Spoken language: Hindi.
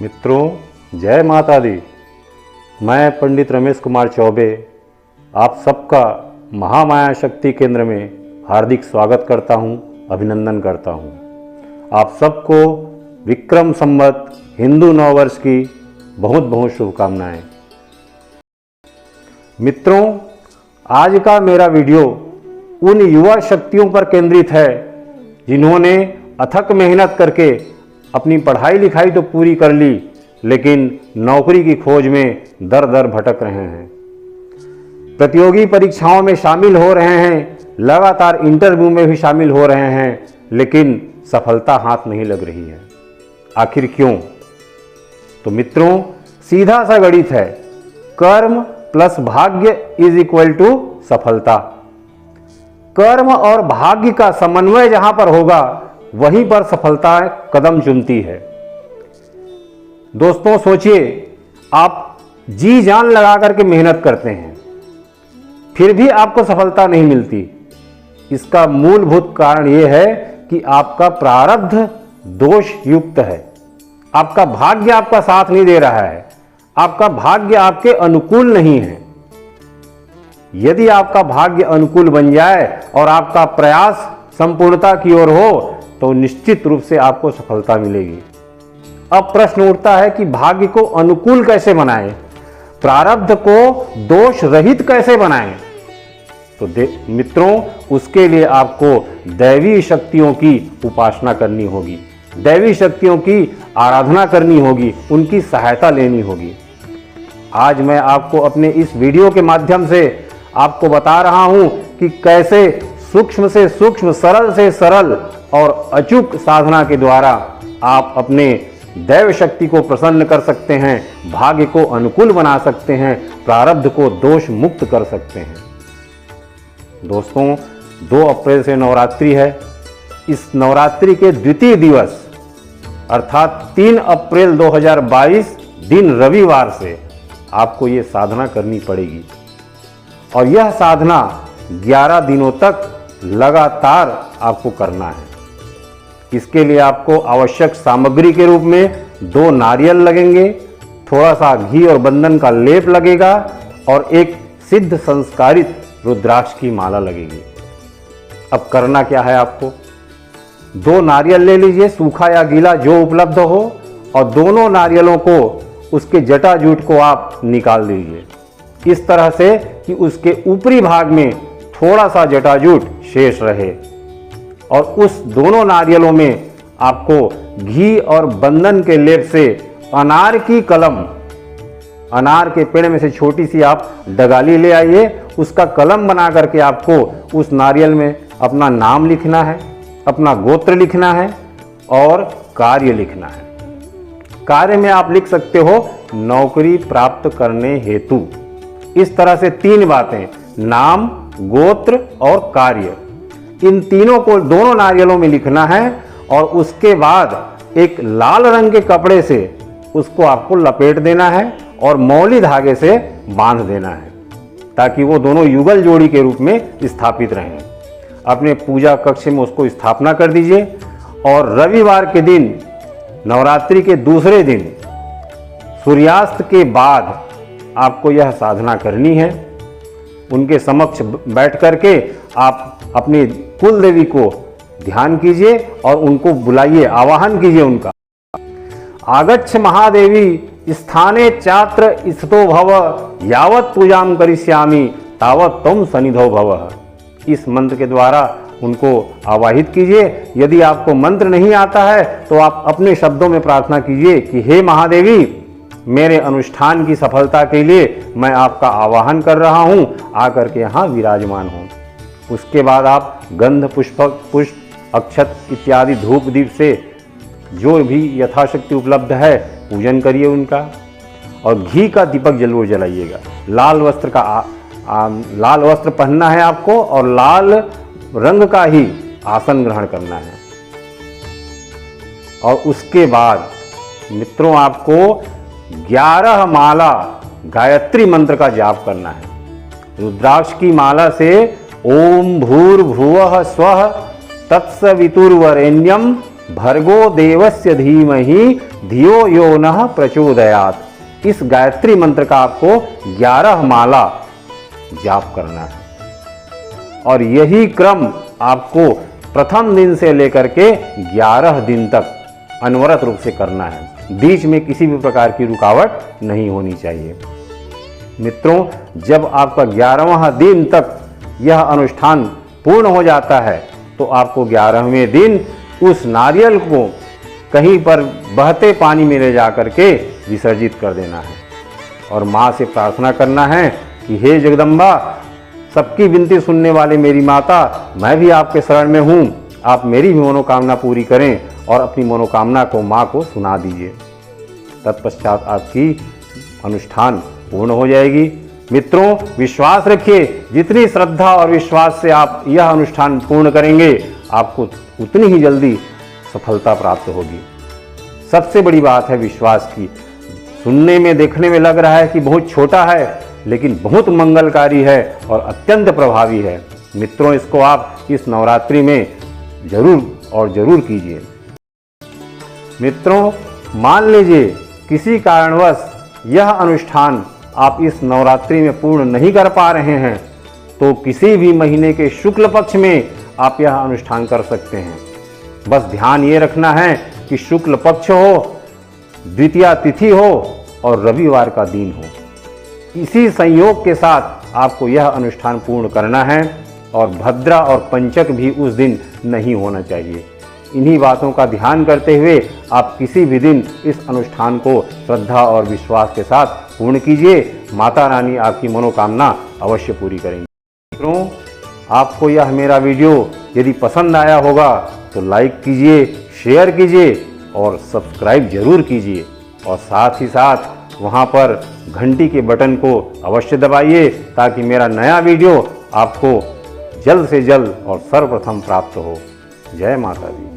मित्रों, जय माता दी। मैं पंडित रमेश कुमार चौबे आप सबका महामाया शक्ति केंद्र में हार्दिक स्वागत करता हूं, अभिनंदन करता हूं। आप सबको विक्रम संवत हिंदू नववर्ष की बहुत बहुत शुभकामनाएं। मित्रों, आज का मेरा वीडियो उन युवा शक्तियों पर केंद्रित है जिन्होंने अथक मेहनत करके अपनी पढ़ाई लिखाई तो पूरी कर ली, लेकिन नौकरी की खोज में दर दर भटक रहे हैं। प्रतियोगी परीक्षाओं में शामिल हो रहे हैं, लगातार इंटरव्यू में भी शामिल हो रहे हैं, लेकिन सफलता हाथ नहीं लग रही है। आखिर क्यों? तो मित्रों, सीधा सा गणित है, कर्म प्लस भाग्य इज इक्वल टू सफलता। कर्म और भाग्य का समन्वय जहां पर होगा वहीं पर सफलता कदम चुनती है। दोस्तों सोचिए, आप जी जान लगा करके मेहनत करते हैं, फिर भी आपको सफलता नहीं मिलती। इसका मूलभूत कारण यह है कि आपका प्रारब्ध दोष युक्त है। आपका भाग्य आपका साथ नहीं दे रहा है, आपका भाग्य आपके अनुकूल नहीं है। यदि आपका भाग्य अनुकूल बन जाए और आपका प्रयास संपूर्णता की ओर हो तो निश्चित रूप से आपको सफलता मिलेगी। अब प्रश्न उठता है कि भाग्य को अनुकूल कैसे बनाएं, प्रारब्ध को दोष रहित कैसे बनाएं? तो मित्रों, उसके लिए आपको दैवी शक्तियों की उपासना करनी होगी, दैवी शक्तियों की आराधना करनी होगी, उनकी सहायता लेनी होगी। आज मैं आपको अपने इस वीडियो के माध्यम से आपको बता रहा हूं कि कैसे सूक्ष्म से सूक्ष्म, सरल से सरल और अचूक साधना के द्वारा आप अपने दैव शक्ति को प्रसन्न कर सकते हैं, भाग्य को अनुकूल बना सकते हैं, प्रारब्ध को दोष मुक्त कर सकते हैं। दोस्तों, 2 अप्रैल से नवरात्रि है। इस नवरात्रि के द्वितीय दिवस अर्थात 3 अप्रैल 2022 दिन रविवार से आपको ये साधना करनी पड़ेगी और यह साधना 11 दिनों तक लगातार आपको करना है। इसके लिए आपको आवश्यक सामग्री के रूप में 2 नारियल लगेंगे, थोड़ा सा घी और बंधन का लेप लगेगा और एक सिद्ध संस्कारित रुद्राक्ष की माला लगेगी। अब करना क्या है आपको? 2 नारियल ले लीजिए, सूखा या गीला जो उपलब्ध हो, और दोनों नारियलों को उसके जटाजूट को आप निकाल दीजिए इस तरह से कि उसके ऊपरी भाग में थोड़ा सा जटाजूट शेष रहे। और उस दोनों नारियलों में आपको घी और बंधन के लेप से अनार की कलम, अनार के पेड़ में से छोटी सी आप डगाली ले आइए, उसका कलम बना करके आपको उस नारियल में अपना नाम लिखना है, अपना गोत्र लिखना है और कार्य लिखना है। कार्य में आप लिख सकते हो नौकरी प्राप्त करने हेतु। इस तरह से 3 बातें, नाम, गोत्र और कार्य, इन तीनों को दोनों नारियलों में लिखना है और उसके बाद एक लाल रंग के कपड़े से उसको आपको लपेट देना है और मौली धागे से बांध देना है ताकि वो दोनों युगल जोड़ी के रूप में स्थापित रहें। अपने पूजा कक्ष में उसको स्थापना कर दीजिए और रविवार के दिन, नवरात्रि के दूसरे दिन, सूर्यास्त के बाद आपको यह साधना करनी है। उनके समक्ष बैठ करके आप अपनी कुल देवी को ध्यान कीजिए और उनको बुलाइए, आवाहन कीजिए उनका। आगच्छ महादेवी स्थाने चात्र स्थितो भव, यावत् पूजाम करिष्यामि तावत् त्वं सन्निधौ भव। इस मंत्र के द्वारा उनको आवाहित कीजिए। यदि आपको मंत्र नहीं आता है तो आप अपने शब्दों में प्रार्थना कीजिए कि हे महादेवी, मेरे अनुष्ठान की सफलता के लिए मैं आपका आवाहन कर रहा हूं, आकर के यहाँ विराजमान हूं। उसके बाद आप गंध, पुष्प, अक्षत इत्यादि धूप दीप से जो भी यथाशक्ति उपलब्ध है पूजन करिए उनका, और घी का दीपक जरूर जलाइएगा। लाल वस्त्र पहनना है आपको और लाल रंग का ही आसन ग्रहण करना है। और उसके बाद मित्रों, आपको 11 माला गायत्री मंत्र का जाप करना है। रुद्राक्ष की माला से ओम भूर्भुवः स्वः तत्सवितुर्वरेण्यं भर्गो देवस्य धीमहि धियो यो नः प्रचोदयात्। इस गायत्री मंत्र का आपको 11 माला जाप करना है और यही क्रम आपको प्रथम दिन से लेकर के 11 दिन तक अनवरत रूप से करना है। बीच में किसी भी प्रकार की रुकावट नहीं होनी चाहिए। मित्रों, जब आपका 11वां दिन तक यह अनुष्ठान पूर्ण हो जाता है तो आपको 11वें दिन उस नारियल को कहीं पर बहते पानी में ले जा करके विसर्जित कर देना है और माँ से प्रार्थना करना है कि हे जगदम्बा, सबकी विनती सुनने वाली मेरी माता, मैं भी आपके शरण में हूँ, आप मेरी भी मनोकामना पूरी करें और अपनी मनोकामना को माँ को सुना दीजिए। तत्पश्चात आपकी अनुष्ठान पूर्ण हो जाएगी। मित्रों, विश्वास रखिए, जितनी श्रद्धा और विश्वास से आप यह अनुष्ठान पूर्ण करेंगे आपको उतनी ही जल्दी सफलता प्राप्त होगी। सबसे बड़ी बात है विश्वास की। सुनने में देखने में लग रहा है कि बहुत छोटा है, लेकिन बहुत मंगलकारी है और अत्यंत प्रभावी है। मित्रों, इसको आप इस नवरात्रि में जरूर और जरूर कीजिए। मित्रों, मान लीजिए किसी कारणवश यह अनुष्ठान आप इस नवरात्रि में पूर्ण नहीं कर पा रहे हैं तो किसी भी महीने के शुक्ल पक्ष में आप यह अनुष्ठान कर सकते हैं। बस ध्यान ये रखना है कि शुक्ल पक्ष हो, द्वितीया तिथि हो और रविवार का दिन हो। इसी संयोग के साथ आपको यह अनुष्ठान पूर्ण करना है और भद्रा और पंचक भी उस दिन नहीं होना चाहिए। इन्हीं बातों का ध्यान करते हुए आप किसी भी दिन इस अनुष्ठान को श्रद्धा और विश्वास के साथ पूर्ण कीजिए। माता रानी आपकी मनोकामना अवश्य पूरी करेंगी। मित्रों, आपको यह मेरा वीडियो यदि पसंद आया होगा तो लाइक कीजिए, शेयर कीजिए और सब्सक्राइब जरूर कीजिए और साथ ही साथ वहां पर घंटी के बटन को अवश्य दबाइए ताकि मेरा नया वीडियो आपको जल्द से जल्द और सर्वप्रथम प्राप्त हो। जय माता दी।